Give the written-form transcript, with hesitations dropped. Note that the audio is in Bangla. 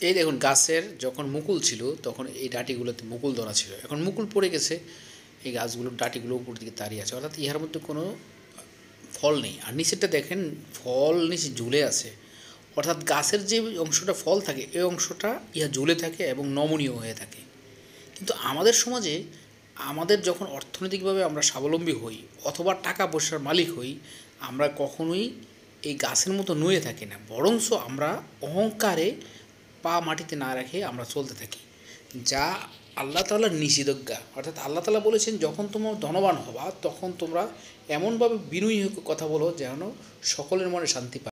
এই দেখুন গাছের যখন মুকুল ছিল তখন এই ডাঁটিগুলোতে মুকুল ধরা ছিল, এখন মুকুল পড়ে গেছে, এই গাছগুলোর ডাঁটিগুলো উপর দিকে দাঁড়িয়ে আছে, অর্থাৎ ইহার মধ্যে কোনো ফল নেই। আর নিচেরটা দেখেন ফল নিচে ঝুলে আছে, অর্থাৎ গাছের যে অংশটা ফল থাকে এই অংশটা ইহা ঝুলে থাকে এবং নমনীয় হয়ে থাকে। কিন্তু আমাদের সমাজে আমাদের যখন অর্থনৈতিকভাবে আমরা স্বাবলম্বী হই অথবা টাকা পয়সার মালিক হই, আমরা কখনোই এই গাছের মতো নুয়ে থাকি না, বরঞ্চ আমরা অহংকারে পা মাটিতে না রেখে আমরা চলতে থাকি, যা আল্লাহ তাআলার নিষেধাজ্ঞা। অর্থাৎ আল্লাহ তাআলা বলেছেন যখন তোমরা ধনবান হবা তখন তোমরা এমনভাবে বিনয়ী হয়ে কথা বলো যেন সকলের মনে শান্তি পায়।